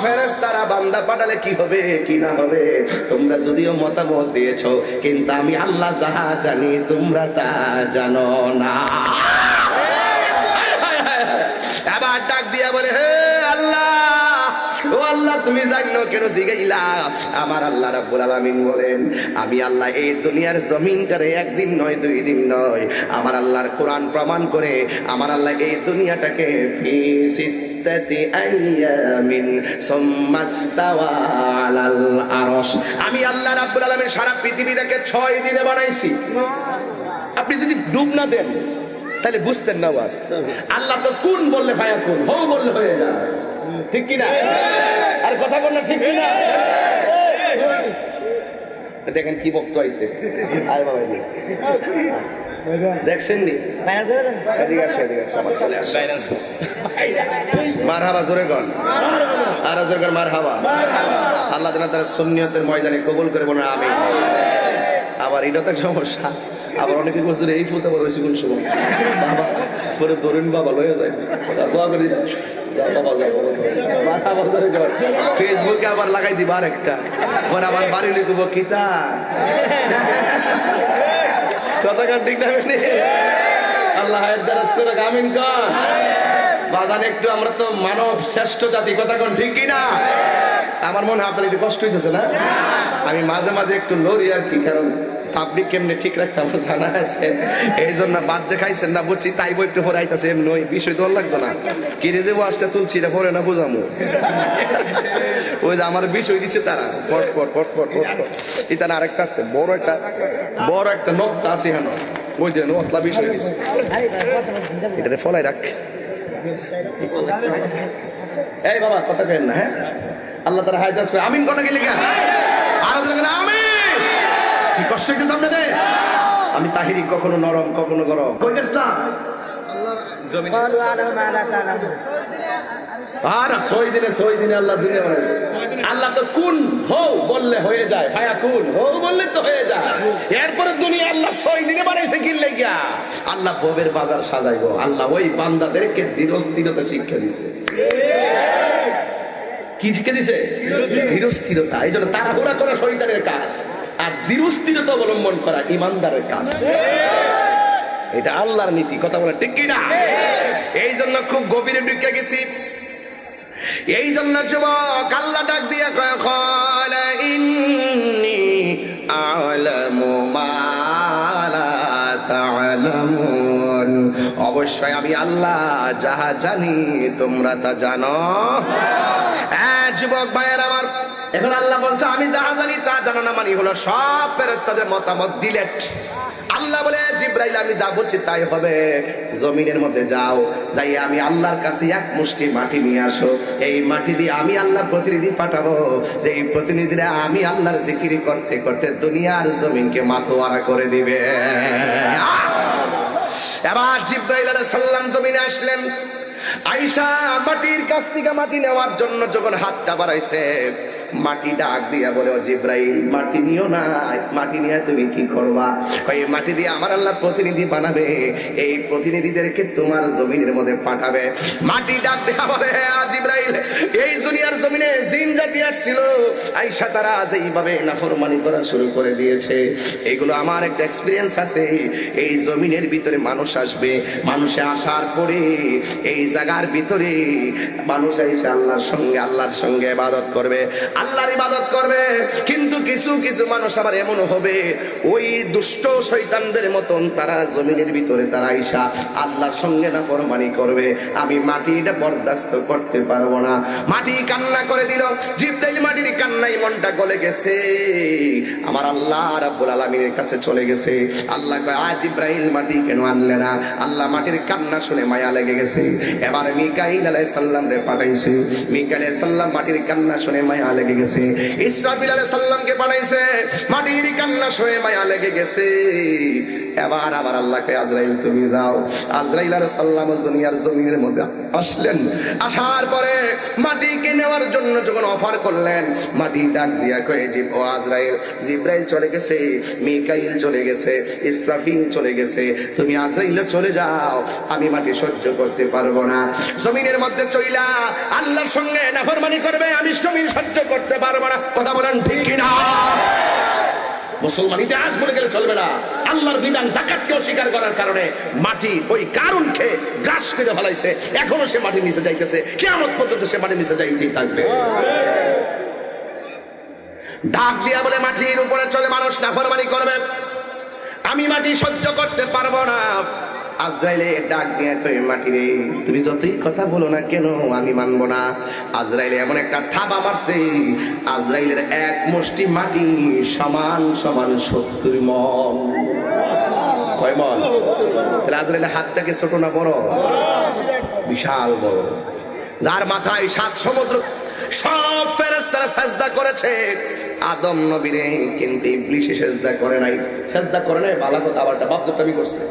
ফেরেশতারা বান্দা পাঠালে কি হবে কি না হবে তোমরা যদিও মতামত দিয়েছো, কিন্তু আমি আল্লাহ যাহা জানি তোমরা তা জানো না। আবার ডাক দিয়া বলে, হে আল্লাহ, ও আল্লাহ তুমি জানো কেন জিগাইলা? আমার আল্লাহ রাব্বুল আলামিন বলেন, আমি আল্লাহ এই দুনিয়ার জমিনটারে একদিন নয় দুই দিন নয়, আমার আল্লাহর কোরআন প্রমাণ করে আমার আল্লাহ এই দুনিয়াটাকে ফি সিত্তাতি আইয়ামিন সুম্মা ইস্তাওয়া আলাল আরশ, আমি আল্লাহ রাব্বুল আলামিন সারা পৃথিবীটাকে 6 দিনে বানাইছি। আপনি যদি ডুব না দেন তাহলে বুঝতেন না। বাস আল্লাহ তো কোন বললে ভাইয়া কোন, হো বললে হয়ে যায়, ঠিক কিনা? আর কথা বল না, ঠিক কিনা? দেখেন কি বক্ত আইছে, আরে বাবা দেখছেন নি? মারহাবা জোরে গন, আর জোরে গন মারহাবা। আল্লাহ যেন তার সুন্নিয়তের ময়দানে কবুল করে বলেন আমিন। আবার এটা তো সমস্যা, আবার অনেকে বছর এই ফুতে বড় বেশি কোন সময় বাবা পরে ধরুন বাবা লয়ে যায়, দোয়া করিস ফেসবুকে আবার লাগাই দিবা আর একটা, পরে আবার বাড়ি লিখব কিতা কথা কান ঠিক না? আল্লাহ দারাজ করে আমিন কর বাদান। একটু আমরা তো মানব শ্রেষ্ঠ জাতি, কথা কোন ঠিক কিনা? আমার মনে হয় আপনার একটু কষ্ট হইতেছে না? আমি মাঝে মাঝে একটু লড়ি আর কি, কারণ পাবলিক কেমনে ঠিক রাখতে আমার জানা আছে, এই জন্য বাচ্চা খাইছেন না বুঝছি, তাই বই একটু পরে আইতেছে। এমনি ওই বিষয় তোর লাগতো না, কিরে যে ওয়াজটা তুলছি এটা পরে না বুঝামো। ওই যে আমার বিষয় দিচ্ছে তারা ফট ফট ফট ফট ফট ফট, এটা না আরেকটা আছে বড় একটা নকটা আছে হেন, ওই যে নকলা বিষয় দিচ্ছে, এটা ফলাই রাখ। এই বাবা কথা কেন না? হ্যাঁ আল্লাহ তারা হায়দাস করে আমিন কথা গেলে কেন? আরো আমিন। কি কষ্ট হইতেছে আপনাদের? আমি তাহিরি কখনো নরম কখনো গরম, কই গেছিলাম? আর 6 দিনে আল্লাহ দুনিয়া বানাবে। আল্লাহ তো কোন হো বললে হয়ে যায়, ভাইয়া কোন হো বললে তো হয়ে যায়। এরপরে দুনিয়া আল্লাহ 6 দিনে বানাইছে কি লাগিয়া? আল্লাহ ভবের বাজার সাজাইবো। আল্লাহ ওই বান্দাদেরকে ধীরস্থিরতা শিক্ষা দিছে। কি শিক্ষা দিছে? ধীরস্থিরতা। এই জন্য তাড়াহুড়া করা শয়তানের কাজ, আর ধীরস্থিরতা অবলম্বন করা ইমানদারের কাজ। এটা আল্লাহর নীতি, কথা বলে ঠিক কিনা? এই জন্য খুব গভীরে ঢুকে গেছি। এই জন্য যুবক আল্লাহ ডাক দিয়ে কয়, ক্বালা ইন্নী আ'লামু মা লা তা'লামুন, অবশ্যই আমি আল্লাহ যাহা জানি তোমরা তা জানো। যুবক ভাইয়ের আমার, এখন আল্লাহ বলছে আমি যাহা জানি তা জানো না, মানে হলো সব ফেরেশতাদের মতামত ডিলেট। আল্লাহ বলে, জিব্রাইল আমি যা বলছি তাই হবে, জমিনের মধ্যে যাও, যাই আমি আল্লাহর কাছে এক মুষ্টি মাটি নিয়ে আসো, এই মাটি দিয়ে আমি আল্লাহ প্রতিনিধি পাঠাবো, যে এই প্রতিনিধিরা আমি আল্লাহর জিকির করতে করতে দুনিয়ার জমিনকে মাতোয়ারা করে দিবে। এবার জিব্রাইল আলাইহিস সালাম জমিনে আসলেন। আয়েশা মাটির কাছ থেকে মাটি নেওয়ার জন্য যখন হাতটা বাড়াইছে, মাটি ডাক দিয়া বলে, ও জিব্রাইল মাটি নিও না, মাটি নিয়ে তুমি কি করবা? এই মাটি দিয়ে আমার আল্লাহ প্রতিনিধি বানাবে, এই প্রতিনিধিদেরকে তোমার জমিনের মধ্যে পাঠাবে। মাটি ডাক দেয়া বলে, জিব্রাইল এই দুনিয়ার জমিনে জিন জাতি আসছিল, আয়েশা তারা যেইভাবে নাফরমানি করা শুরু করে দিয়েছে, এগুলো আমার একটা এক্সপিরিয়েন্স আছে। এই জমিনের ভিতরে মানুষ আসবে, মানুষে আসার পরে এই জায়গার ভিতরে মানুষ এসে আল্লাহর সঙ্গে ইবাদত করবে, আল্লাহর ইবাদত করবে। কিন্তু কিছু কিছু মানুষ আবার এমন হবে, ওই দুষ্ট শয়তানদের মতন তারা জমিনের ভিতরে তারা আইসা আল্লাহর সঙ্গে নাফরমানি করবে। আমি মাটিটা বরদাস্ত করতে পারবো না। মাটি কান্না করে দিল। জিব্রাইল মাটির কান্নায় মনটা গলে গেছে, আমার আল্লাহ রাব্বুল আলামিনের কাছে চলে গেছে। আল্লাহ কয়, আজ জিব্রাইল মাটি কেন আনলে না? আল্লাহ মাটির কান্না শুনে মায়া লেগে গেছে। এবার মিকাইল আলাইহিস সালাম রে পাঠাইছে। মিকাইল আলাইহিস সালাম মাটির কান্না শুনে মায়া লেগে গেছে। ইসরাফিল আলাইহিস সালামকে পাঠাইছে, মাটির কান্না শুনে মায়া লেগে গেছে। এবার আমার আল্লাহকে আজরাইল তুমি যাও। আজরাইল আলাইহিস সালাম দুনিয়ার জমিনের মধ্যে আসলেন। আসার পরে মাটিকে নেওয়ার জন্য যখন অফার করলেন, মাটি ডাক দিয়া কয়ে যে ও আজরাইল, জিব্রাইল চলে গেছে, মিকাইল চলে গেছে, ইসরাফিল চলে গেছে, তুমি আজরাইল চলে যাও, আমি মাটি সহ্য করতে পারবো না। জমিনের মধ্যে চইলা আল্লাহর সঙ্গে নাফরমানি করবে, আমি জমিন সহ্য করতে পারবো না। কথা বলেন ঠিক কিনা? মুসলমান ইতিহাস বলে গেলে চলবে না। আল্লাহর বিধান যাকাতকে অস্বীকার করার কারণে মাটি ওই কারণকে গাছ করে ফেলাইছে, এখনো সে মাটির নিচে যাইতেছে, কিয়ামত পর্যন্ত সে মাটির নিচে যাইতেই থাকবে। ডাক দিয়া বলে মাটির উপরে চলে মানুষ নাফরমানি করবে, আমি মাটি সহ্য করতে পারবো না। আজরাইলে ডাক দিয়া কই মাটি রে, তুমি যতই কথা বলো না কেন আমি মানবো না। আজরাইলে এমন একটা থাবা মারছে, আজরাইলের এক মুষ্টি মাটি সমান সমান 70 মণ। কয় মণ? তাহলে আজরাইলের হাতটাকে ছোট না বড়? বিশাল বড়। যার মাথায় 7 সমুদ্র সব ফেরেশতারা সাজদা করেছে, আদম নবীরে কিন্তু ইবলিস সাজদা করে নাই। সাজদা করে নাই ভালো কথা, আবারটা বাপজটামি করছে।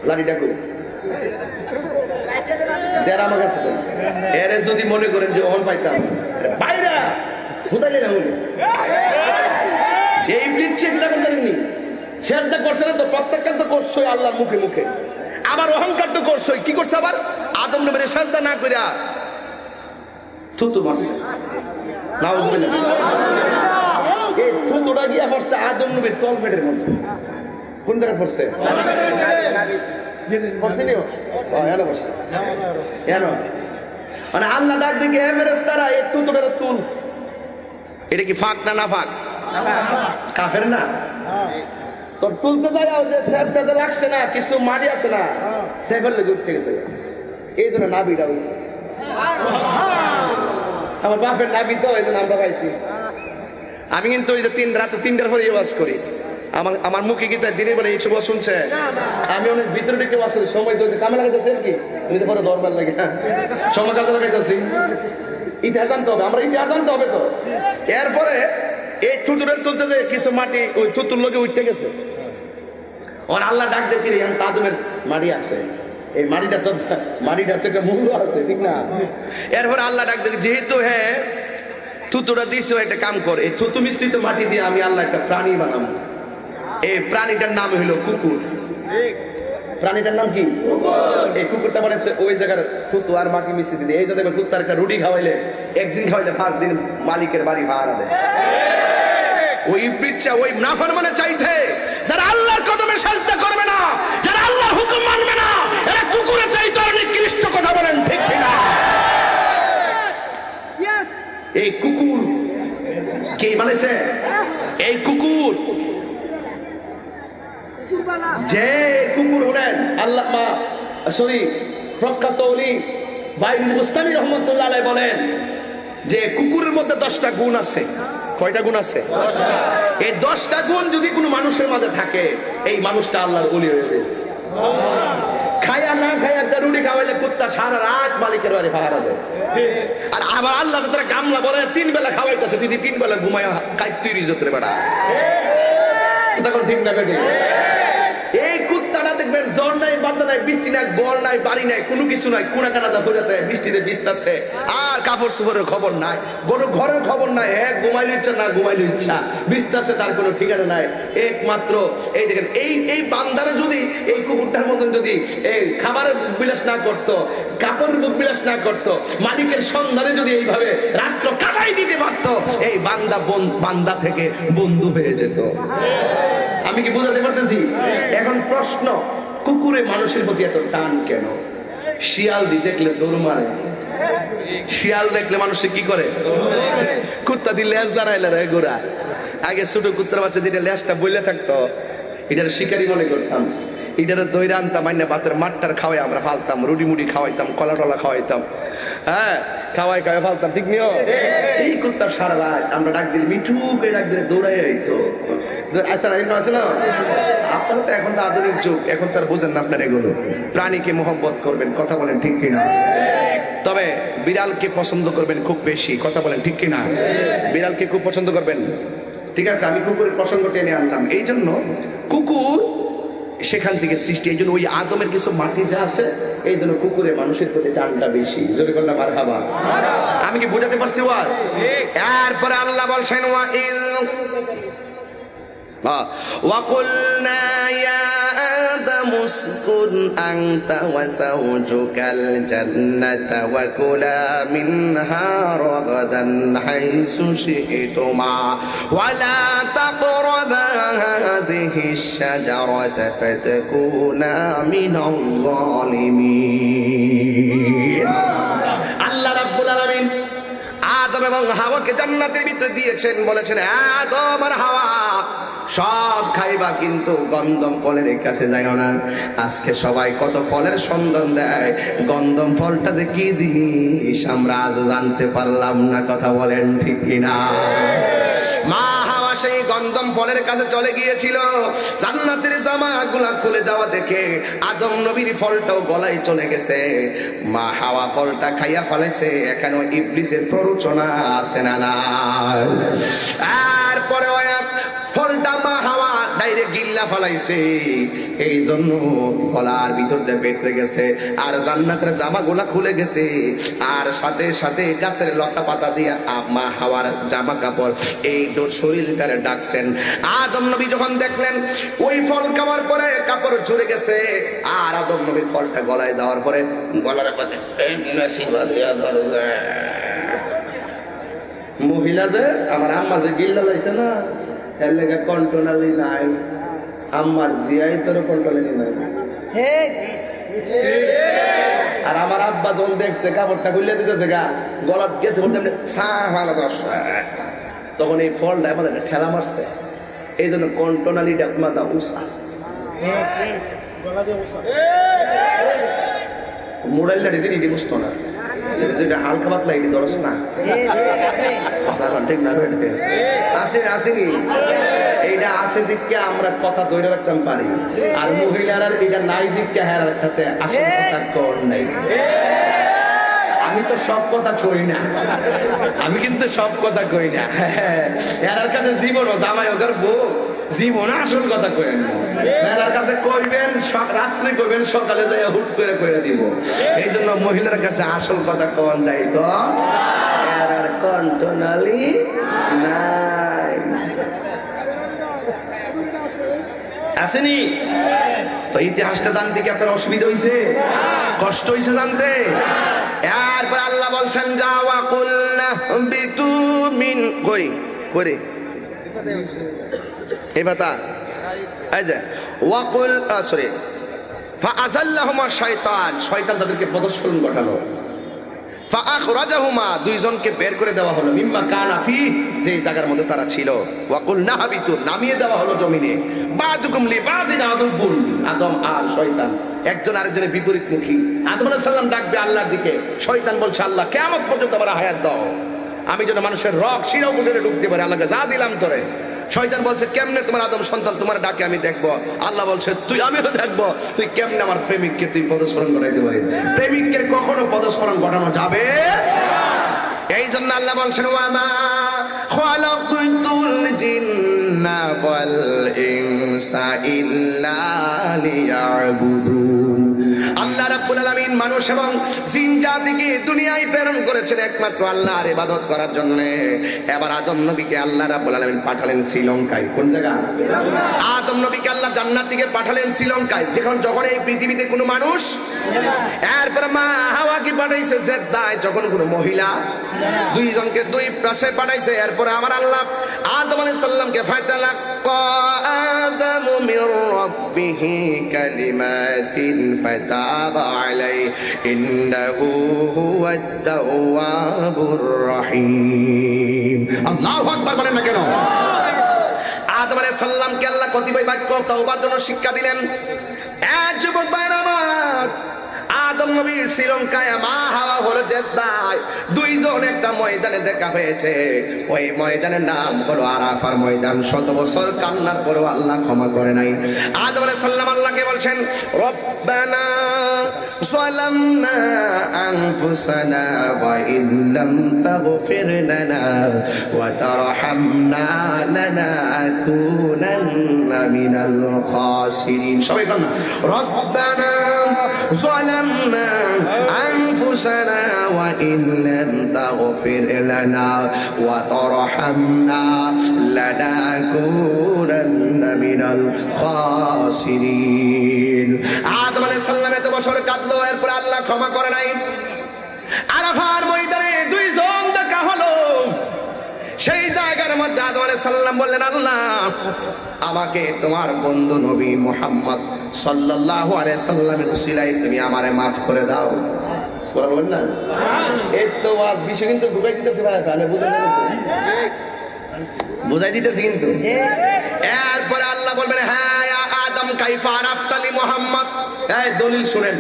লাড়িটা কই? দেড় আমার কাছে তো। এরে যদি মনে করেন যে অন পাইতাম বাইরা হুদাইলে না বলি এই ইবলিস সাজদা করছেন নি? সাজদা করছে না তো, প্রত্যেকটা তো করছই আল্লাহর মুখে মুখে, আবার অহংকার তো করছই। কি করছে আবার? আদম নবীরে সাজদা না কইরা থুতু মারছে। নাউজুবিল্লাহ। এই থুতুটা গিয়া পড়ছে আদম নবীর তলপেটের মধ্যে। কোন জায়গায় পড়ছে? পড়ছে নিও? এনো পড়ছে। এনো মানে আল্লাহ ডাক দিকে হে ফেরেশতারা, এই থুতুটার তুল। এটা কি ফাঁক না ফাঁক? কাফের না? তোর তুলতে যায় যে সেফটা যে লাগছে না, কিছু মাটি আছে না, সেফের লেগে উঠতে গেছে। এই জন্য নাবিটা হয়েছে। আমার বাপের নাবি তো, এই জন্য আমরা পাইছি। আমি কিন্তু রাত 3টার পরে ওয়াজ করি। আমার মুখে কি তাই দিনের বেলা এই সব শুনছে? আমি অনেক ভিতরে ঢুকে ওয়াজ করি। সময় তো কামে লাগাইতেছে আর কি, আমি তো বড় দরবার লাগে সময় কাজে লাগাইতেছি। ইতিহাস জানতে হবে, আমরা ইতিহাস জানতে হবে তো। এরপরে এই থুতুরের তুলতে যে কিছু মাটি ওই থুতুর লোকে উঠতে গেছে। ওর আল্লাহ ডাক দেখি তাদমের মাটি আছে, এই মাটিটা থেকে মূল্য আছে, ঠিক না? এরপর আল্লাহ ডাক দেখি, যেহেতু হ্যাঁ থুতুটা দিছে, একটা কাম কর, এই থুতু মিশ্রিত মাটি দিয়ে আমি আল্লাহ একটা প্রাণী বানাবো। এই প্রাণীটার নাম হইল কুকুর। প্রাণীটার নাম কি? এই কুকুরটা বানাইছে ওই জায়গার থুতু আর মাটি মিশ্রিত দিয়ে। এই যে দেখবেন কুত্তার একটা রুটি খাওয়াইলে, একদিন খাওয়াইলে 5 দিন মালিকের বাড়ি ভাড়া দেয়। ওই ইবলিসা ওই নাফরমানে চাইতে যারা আল্লাহর কদমে সাজদা করবে না, যারা আল্লাহর হুকুম মানবে না, এরা কুকুরের চাইতে আর নিকৃষ্ট। কথা বলেন ঠিক কিনা? এই কুকুর কে বানাইছে? এই কুকুর যে কুকুর হলেন আল্লাহ প্রখ্যাত ওলি বাইরে মুস্তামি রহমতুল্লাহ আলাইহি বলেন যে কুকুরের মধ্যে 10টা গুণ আছে। কয়টা গুণ আছে? এই 10টা গুণ যদি কোনো মানুষের মাঝে থাকে, এই মানুষটা আল্লাহর ওলি হয়ে যাবে। খায়া না খায়া একটা রুটি খাওয়াইলে কুত্তা সারা রাত মালিকের বাড়ি পাহারা দেয়। আর আবার আল্লাহ তোরা গামলা বলে 3 বেলা খাওয়াইতেছে, তুই 3 বেলা ঘুমায় কাইতুই রিজতের বেড়া। তখন ঠিক না বেটে? এই কুত্তাটা দেখবেন জ্বর নাই, বান্দা নাই, বৃষ্টি নাই, গড় নাই, বাড়ি নাই, কোনো কিছু নাই, কোনা কানাদা হয়ে যায়, বৃষ্টিতে ভিজতেছে, আর কাপড় চোপড়ের খবর নাই, কোনো ঘরের খবর নাই। ঘুমাইলে ইচ্ছা না ঘুমাইলে ইচ্ছা, ভিজতেছে, তার কোনো ঠিকানা নাই। একমাত্র এই দেখেন এই বান্দারা যদি এই কুকুরটার মতন যদি এই খাবারের বিলাস না করতো, কাপড় বিলাস না করতো, মালিকের সন্ধানে যদি এইভাবে রাত্র কাটাই দিতে পারতো, এই বান্দা থেকে বন্ধু হয়ে যেত। আমি কি বোঝাতে পারতেছি? এখন প্রশ্ন, কুকুরে মানুষের প্রতি এত টান কেন? শিয়াল দেখলে দৌড় মারে, শিয়াল দেখলে মানুষে কি করে? কুত্তা দিয়ে লেজ দাঁড়াইলে রে গোড়া। আগে ছোট কুত্তার বাচ্চা যেটা লেজটা বইলে থাকতো, এটার শিকারি মনে করতাম, এটার দইরা আনতাম, আইনা ভাতের মাঠটার খাওয়াই আমরা ফালতাম, রুটি মুড়ি খাওয়াইতাম, কলা টলা খাওয়াইতাম, হ্যাঁ খাওয়াই ফালতাম, ঠিক নিও? এই কুত্তা সারা রাত আমরা ডাক দিলে মিঠু করে ডাক দিলে দৌড়াই হইতো। আচ্ছা আছে না? আপনারা তো এখন তো আধুনিক যুগ, এখন তার বোঝেন না আপনার এগুলো। প্রাণীকে মোহব্বত করবেন, কথা বলেন ঠিক কিনা? তবে বিড়ালকে পছন্দ করবেন খুব বেশি, কথা বলেন ঠিক কিনা? বিড়ালকে খুব পছন্দ করবেন, ঠিক আছে? আমি কুকুরের প্রসঙ্গ টেনে আনলাম এই জন্য, কুকুর সেখান থেকে সৃষ্টি। এই জন্য ওই আদমের কিছু মাটি যা আছে, এই জন্য কুকুরে মানুষের প্রতি টানটা বেশি। জোরে করলাম মারহাবা। আমি কি বোঝাতে পারছি ওয়াজ? এরপরে আল্লাহ বলছেন وقلنا يا آدم اسكن أنت وزوجك الجنة وكلا منها رغدا حيث شئتما ولا تقربا هذه الشجرة فتكونا من الظالمين আল্লাহ রাব্বুল আলামিন আদম এবং হাওয়াকে জান্নাতের ভিতরে দিয়েছেন, বলেছেন আদম আর হাওয়া সব খাইবা কিন্তু গন্ধম ফলের কাছে যাইও না। আজকে সবাই কত ফলের সন্ধান দেয়, গন্ধম ফলটা যে কি জিনিস আমরা আজও জানতে পারলাম না। কথা বলেন ঠিক কিনা? মা হাওয়া সেই গন্ধম ফলের কাছে চলে গিয়েছিল, জান্নাতের জামাগুলা খুলে যাওয়া দেখে আদম নবীর ফলটাও গলায় চলে গেছে। মা হাওয়া ফলটা খাইয়া ফেলেছে, এখনো ইবলিসের প্ররোচনা আছে না না? তারপরে ফলটা মা হাওয়া ডাইরেক্ট গিল্লা ফলাইছে, এই জন্য গলার ভিতর দিয়ে পেটে গেছে, আর জান্নাতের জামাগুলা খুলে গেছে, আর সাথে সাথে গাছের লতা পাতা দিয়ে মা হাওয়ার জামা কাপড় এই শরীরটারে ডাকছেন। আদম নবী যখন দেখলেন ওই ফল খাওয়ার পরে কাপড় ঝরে গেছে, আর আদম নবী ফলটা গলায় যাওয়ার পরে গলার পাতে মহিলা যে আমার আম্মা যে গিল্লা লাইছে না, এর লেগে কন্ট্রোলালি নাই, আমার জিয়াই তোর কন্ট্রোলালি নাই। ঠিক। আর আমার আব্বা যখন দেখছে কাপড়টা খুলে দিতেছে গা গলাত গেছে, বলতে তখন এই ফলটা আমাদের ঠেলা মারছে, এই জন্য কন্ট্রোলালিটা মাথা উষা মোবাইলটা রেজে নিতে বুঝতো না, যেটা হালকা পাতলা এটি দরস না। ঠিক না? আসেনি এইটা আসে দিককে আমরা কথা ধরে রাখতাম পারি, আর মহিলারা এটা নাই দিককে হ্যাঁ সাথে আসল কথা কর নাই। আমি তো সব কথা কই না, আমি কিন্তু সব কথা কই না। এর কাছে জীবন ও জামাই ওদের বউ জীবন আসল কথা কইেন না, এর কাছে কইবেন রাত্রে কইবেন, সকালে যাই হুট করে কইরা দিব। এই জন্য মহিলার কাছে আসল কথা কোন যাই তো এর কন্ট্রোলালি নাই। আসেনি তো? ইতিহাসটা জানতে কি আপনার অসুবিধা হয়েছে, কষ্ট হয়েছে জানতে? এরপর আল্লাহ বলছেন যাওয়া কুলনা বিতুমিন কই করে এই বাতা এই যে ওয়াকুল সরি ফাআযাল্লাহুমা শাইতান, শয়তান তাদেরকে প্রদর্শন ঘটালো। ফাআখরাজাহুমা, দুইজনকে বের করে দেওয়া হলো, মিম্মা কানা ফি, যে জায়গার মধ্যে তারা ছিল। ওয়াকুল নাহাবিতু, নামিয়ে দেওয়া হলো জমিনে। বাদুকুম লিবাদিন আদুবুন, আদম আর শয়তান একজন আরেকজনের বিপরীতমুখী। আদম আলাইহিস সালাম ডাকবে আল্লাহর দিকে, শয়তান বলছে আল্লাহ কিয়ামত পর্যন্ত আমার হায়াত দাও, আমি যেন মানুষের রক শিরা উপরে ঢুকতে পারি, আল্লাহকে যা দিলাম তোরে। শয়তান বলছে কেমনে তোমার আদম সন্তান তোমার ডাকে আমি দেখবো? আল্লাহ বলছে তুই আমিও দেখবো, তুই কেমনে আমার প্রেমিককে তুই পদস্মরণ ঘটাইতে পারিস? প্রেমিককে কখনো পদস্মরণ ঘটানো যাবে? এই জন্য আল্লাহ বলছেন ওয়ামা খালাকুতুল জিন্না ওয়াল ইনসা ইল্লা লিয়াবুদুন। আল্লাহ রাব্বুল আলামিন মানুষ এবং জিন জাতিকে দুনিয়ায় প্রেরণ করেছেন একমাত্র আল্লাহর ইবাদত করার জন্য। এবার আদম নবীকে আল্লাহ রাব্বুল আলামিন পাঠালেন শ্রীলঙ্কায়। কোন জায়গা? আদম নবীকে আল্লাহ জান্নাত থেকে পাঠালেন শ্রীলঙ্কায়, যখন এই পৃথিবীতে কোনো মানুষ। এরপর মা হাওয়াকে পাঠাইছে জেদ্দায়, যখন কোনো মহিলা দুইজনকে দুই পাশে পাঠাইছে। এরপর আমার আল্লাহ আদম আলাইহিস সালামকে ফাতালাক্কা আদামু মির রাব্বিহি কালিমাতিন ফাতাবা আলাইহি ইন্নাহু হুয়াত তাওয়াবুর রহিম। আল্লাহু আকবার বলেন না কেন? আদম আলাইহিস সালামকে আল্লাহ কতিপয় বাক্য তওবার জন্য শিক্ষা দিলেন। এক যুবক ভাইরা আমার, আদম নবী শ্রীলঙ্কায়, মা হাওয়া হলো জেদ্দায়, দুইজন একটা ময়দানে দেখা হয়েছে। ওই ময়দানের নাম হলো আরাফার ময়দান। 100 বছর কান্নার পরেও আল্লাহ ক্ষমা করে নাই। আদম আলাইহিস সালাম আল্লাহকে বলছেন রব্বানা যালামনা أنفسنا وإن لم تغفر لنا وترحمنا لنكونن من الخاسرين সবাই বলেন ربنا ظلمنا أنفسنا وإن لم تغفر لنا وترحمنا لنكونن من الخاسرين আদম আলাইহিস সালাম এত বছর কাঁদলো, এরপর আল্লাহ ক্ষমা করে নাই। আরাফার ময়দানে দুইজন দেখা হলো, সেই জায়গার মধ্যে আদম আলাইহিস সালাম বললেন, আল্লাহ আমাকে তোমার বন্ধু নবী মুহাম্মদ সাল্লাল্লাহু আলাইহি সাল্লামের উসিলায় তুমি আমারে maaf করে দাও। সুবহানাল্লাহ না, এই তো ওয়াজ বিষয় কিন্তু ঢুকাই দিতেছে ভাই, তাহলে বুঝাই দিতেছি কিন্তু। এরপরে আল্লাহ বলবেন, হ্যাঁ ইয়া আদম কাইফা আরাফতালি মুহাম্মদ, এই দলিল শুনেন।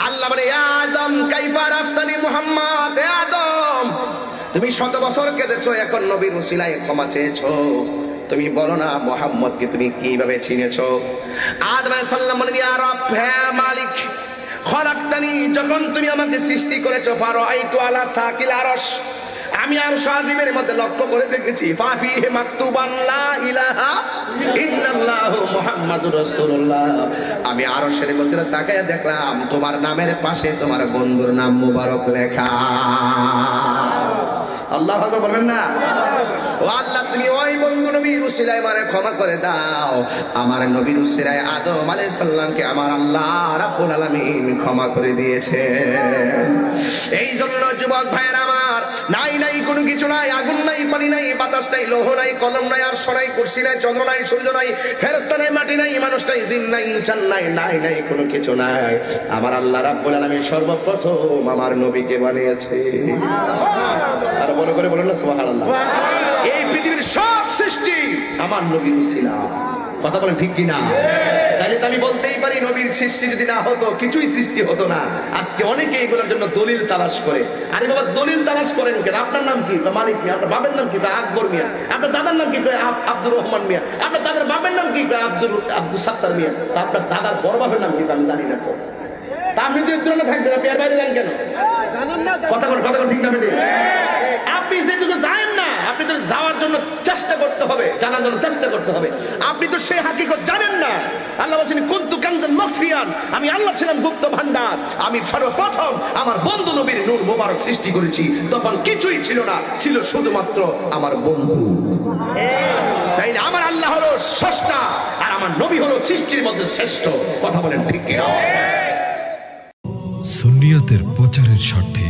আল্লাহ বলে, ইয়া আদম কাইফা আরাফতালি মুহাম্মদ, হে আদম তুমি শত বছর কেঁদেছো, এখন নবীর উসিলায় ক্ষমা চেয়েছো, তুমি বলো না মুহাম্মদকে তুমি কিভাবে চিনেছো? আদম আলাইহিস সালাম বলেন, ইয়া রব, হে মালিক, খলাকতানি, যখন তুমি আমাকে সৃষ্টি করেছো, ফারাআইতু আলা সাকিল আরশ, আমি আরশ আজিমের মধ্যে লক্ষ্য করে দেখেছি, ফাফিহি মাকতুবান লা ইলাহা ইল্লাল্লাহ মুহাম্মাদুর রাসূলুল্লাহ, আমি আরশের মধ্যে তাকায় দেখলাম তোমার নামের পাশে তোমার বন্ধুর নাম মুবারক লেখা। আল্লাহু আকবার বলবেন না? ও আল্লাহ, তুমি ওই বন্ধু নবীর উসিলায় আমারে ক্ষমা করে দাও। আমার নবীর উসিলায় আদম আলাইহিস সালামকে আমার আল্লাহ রাব্বুল আলামিন ক্ষমা করে দিয়েছে। এই জন্য যুবক ভাইয়েরা আমার, নাই নাই কোনো কিছু নাই, আগুন নাই, পানি নাই, বাতাস নাই, লৌহ নাই, কলম নাই, আরশ নাই, কুরসি নাই, চন্দ্র নাই, সূর্য নাই, ফেরেশতা নাই, মাটি নাই, মানুষ নাই, জিন নাই, ইনসান নাই, নাই নাই কোনো কিছু নাই। আমার আল্লাহ রাব্বুল আলামিন সর্বপ্রথম আমার নবীকে বানিয়েছে। আর বড় করে বলেন না সুবহানাল্লাহ। এই পৃথিবীর সব সৃষ্টি আমার নবীর উসিলা। কথা বলেন ঠিক কিনা? তাহলে তো আমি বলতেই পারি, নবীর সৃষ্টি যদি না হতো কিছুই সৃষ্টি হতো না। আজকে অনেকে এগুলোর জন্য দলিল তালাশ করে। আরে বাবা, দলিল তালাশ করেন কেন? আপনার নাম কি? মানিক মিয়া। আপনার বাবার নাম কি? আকবর মিয়া। আপনার দাদার নাম কি? আব্দুর রহমান মিয়া। আপনার দাদার বাবার নাম কি? আব্দুল সাত্তার মিয়া। আপনার দাদার বড় বাবার নাম কি? আমি জানি না। তো আপনি তো একটু থাকবেন, আপনি আর বাইরে যান কেন? কথা বল ঠিক না? আপনি যেটুকু জানেন না, আপনি তো যাওয়ার জন্য চেষ্টা করতে হবে, জানার জন্য চেষ্টা করতে হবে। আপনি তো সেই হাকিকত জানেন না। আল্লাহ বলছেন, কুনতু কানজান মাখফিয়ান, আমি আল্লাহ ছিলাম গুপ্ত ভান্ডার। আমি সর্বপ্রথম আমার বন্ধু নবীর নূর মোবারক সৃষ্টি করেছি, তখন কিছুই ছিল না, ছিল শুধুমাত্র আমার বন্ধু। তাইলে আমার আল্লাহ হলো স্রষ্টা, আর আমার নবী হলো সৃষ্টির মধ্যে শ্রেষ্ঠ। কথা বলেন ঠিক কিনা? সুন্নিয়াতের প্রচারের স্বার্থে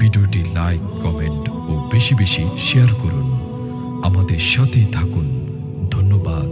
ভিডিওটি লাইক, কমেন্ট ও বেশি বেশি শেয়ার করুন। আমাদের সাথেই থাকুন। ধন্যবাদ।